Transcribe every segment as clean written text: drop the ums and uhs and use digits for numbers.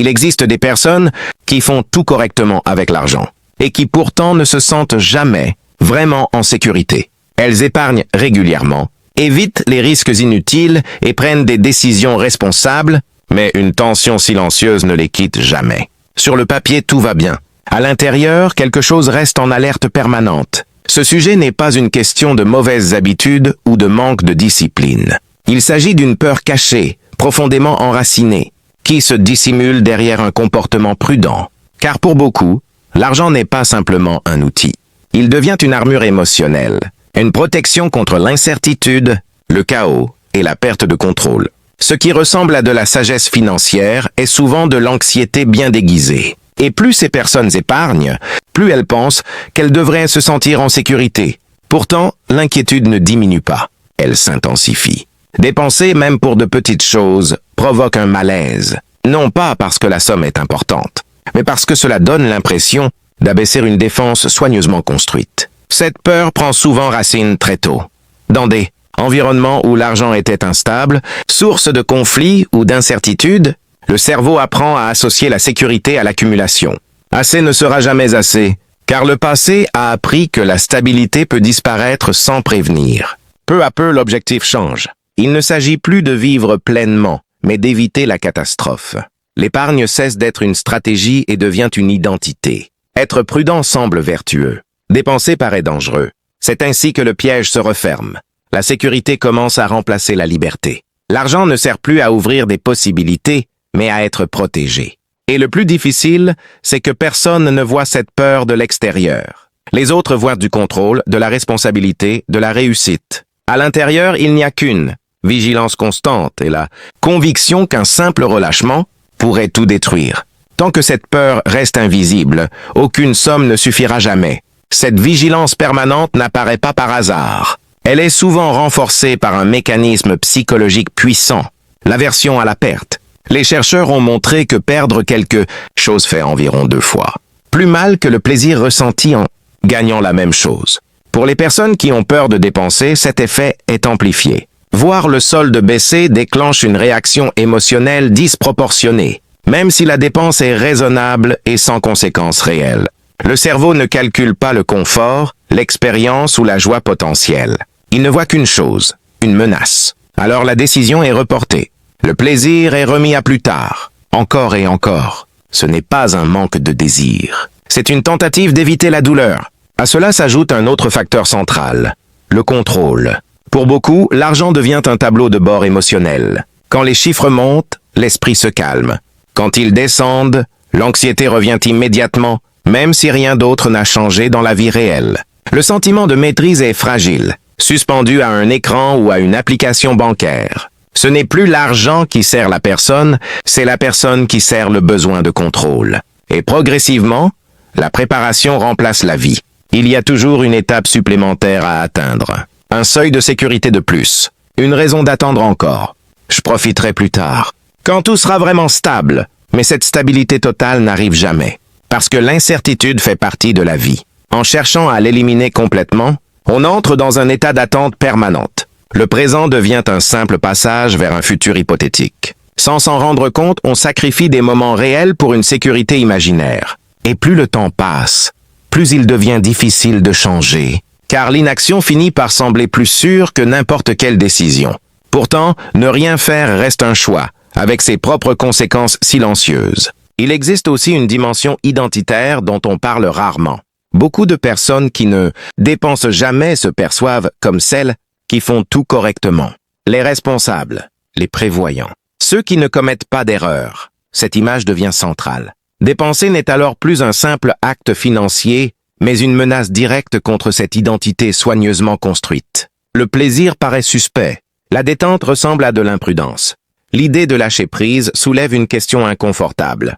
Il existe des personnes qui font tout correctement avec l'argent et qui pourtant ne se sentent jamais vraiment en sécurité. Elles épargnent régulièrement, évitent les risques inutiles et prennent des décisions responsables, mais une tension silencieuse ne les quitte jamais. Sur le papier, tout va bien. À l'intérieur, quelque chose reste en alerte permanente. Ce sujet n'est pas une question de mauvaises habitudes ou de manque de discipline. Il s'agit d'une peur cachée, profondément enracinée, qui se dissimule derrière un comportement prudent. Car pour beaucoup, l'argent n'est pas simplement un outil. Il devient une armure émotionnelle, une protection contre l'incertitude, le chaos et la perte de contrôle. Ce qui ressemble à de la sagesse financière est souvent de l'anxiété bien déguisée. Et plus ces personnes épargnent, plus elles pensent qu'elles devraient se sentir en sécurité. Pourtant, l'inquiétude ne diminue pas, elle s'intensifie. Dépenser, même pour de petites choses, provoque un malaise. Non pas parce que la somme est importante, mais parce que cela donne l'impression d'abaisser une défense soigneusement construite. Cette peur prend souvent racine très tôt. Dans des environnements où l'argent était instable, source de conflits ou d'incertitudes, le cerveau apprend à associer la sécurité à l'accumulation. Assez ne sera jamais assez, car le passé a appris que la stabilité peut disparaître sans prévenir. Peu à peu, l'objectif change. Il ne s'agit plus de vivre pleinement, mais d'éviter la catastrophe. L'épargne cesse d'être une stratégie et devient une identité. Être prudent semble vertueux. Dépenser paraît dangereux. C'est ainsi que le piège se referme. La sécurité commence à remplacer la liberté. L'argent ne sert plus à ouvrir des possibilités, mais à être protégé. Et le plus difficile, c'est que personne ne voit cette peur de l'extérieur. Les autres voient du contrôle, de la responsabilité, de la réussite. À l'intérieur, il n'y a qu'une vigilance constante et la conviction qu'un simple relâchement pourrait tout détruire. Tant que cette peur reste invisible, aucune somme ne suffira jamais. Cette vigilance permanente n'apparaît pas par hasard. Elle est souvent renforcée par un mécanisme psychologique puissant, l'aversion à la perte. Les chercheurs ont montré que perdre quelque chose fait environ 2 fois plus mal que le plaisir ressenti en gagnant la même chose. Pour les personnes qui ont peur de dépenser, cet effet est amplifié. Voir le solde baisser déclenche une réaction émotionnelle disproportionnée, même si la dépense est raisonnable et sans conséquences réelles. Le cerveau ne calcule pas le confort, l'expérience ou la joie potentielle. Il ne voit qu'une chose, une menace. Alors la décision est reportée. Le plaisir est remis à plus tard, encore et encore. Ce n'est pas un manque de désir. C'est une tentative d'éviter la douleur. À cela s'ajoute un autre facteur central, le contrôle. Pour beaucoup, l'argent devient un tableau de bord émotionnel. Quand les chiffres montent, l'esprit se calme. Quand ils descendent, l'anxiété revient immédiatement, même si rien d'autre n'a changé dans la vie réelle. Le sentiment de maîtrise est fragile, suspendu à un écran ou à une application bancaire. Ce n'est plus l'argent qui sert la personne, c'est la personne qui sert le besoin de contrôle. Et progressivement, la préparation remplace la vie. Il y a toujours une étape supplémentaire à atteindre. Un seuil de sécurité de plus. Une raison d'attendre encore. Je profiterai plus tard. Quand tout sera vraiment stable. Mais cette stabilité totale n'arrive jamais. Parce que l'incertitude fait partie de la vie. En cherchant à l'éliminer complètement, on entre dans un état d'attente permanente. Le présent devient un simple passage vers un futur hypothétique. Sans s'en rendre compte, on sacrifie des moments réels pour une sécurité imaginaire. Et plus le temps passe, plus il devient difficile de changer, car l'inaction finit par sembler plus sûre que n'importe quelle décision. Pourtant, ne rien faire reste un choix, avec ses propres conséquences silencieuses. Il existe aussi une dimension identitaire dont on parle rarement. Beaucoup de personnes qui ne dépensent jamais se perçoivent comme celles qui font tout correctement. Les responsables, les prévoyants, ceux qui ne commettent pas d'erreurs. Cette image devient centrale. Dépenser n'est alors plus un simple acte financier, mais une menace directe contre cette identité soigneusement construite. Le plaisir paraît suspect. La détente ressemble à de l'imprudence. L'idée de lâcher prise soulève une question inconfortable.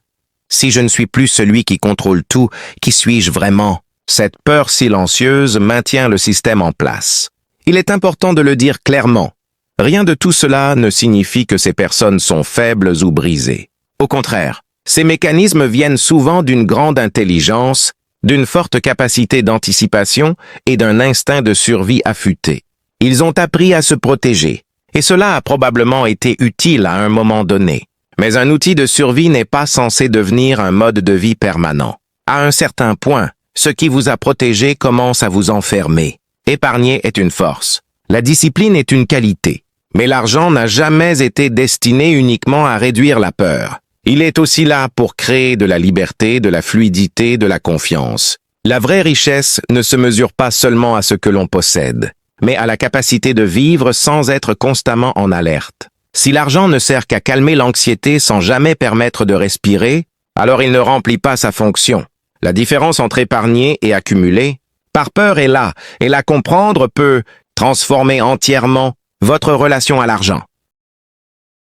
Si je ne suis plus celui qui contrôle tout, qui suis-je vraiment? Cette peur silencieuse maintient le système en place. Il est important de le dire clairement. Rien de tout cela ne signifie que ces personnes sont faibles ou brisées. Au contraire, ces mécanismes viennent souvent d'une grande intelligence, d'une forte capacité d'anticipation et d'un instinct de survie affûté. Ils ont appris à se protéger, et cela a probablement été utile à un moment donné. Mais un outil de survie n'est pas censé devenir un mode de vie permanent. À un certain point, ce qui vous a protégé commence à vous enfermer. Épargner est une force. La discipline est une qualité. Mais l'argent n'a jamais été destiné uniquement à réduire la peur. Il est aussi là pour créer de la liberté, de la fluidité, de la confiance. La vraie richesse ne se mesure pas seulement à ce que l'on possède, mais à la capacité de vivre sans être constamment en alerte. Si l'argent ne sert qu'à calmer l'anxiété sans jamais permettre de respirer, alors il ne remplit pas sa fonction. La différence entre épargner et accumuler, par peur est là, et la comprendre peut transformer entièrement votre relation à l'argent.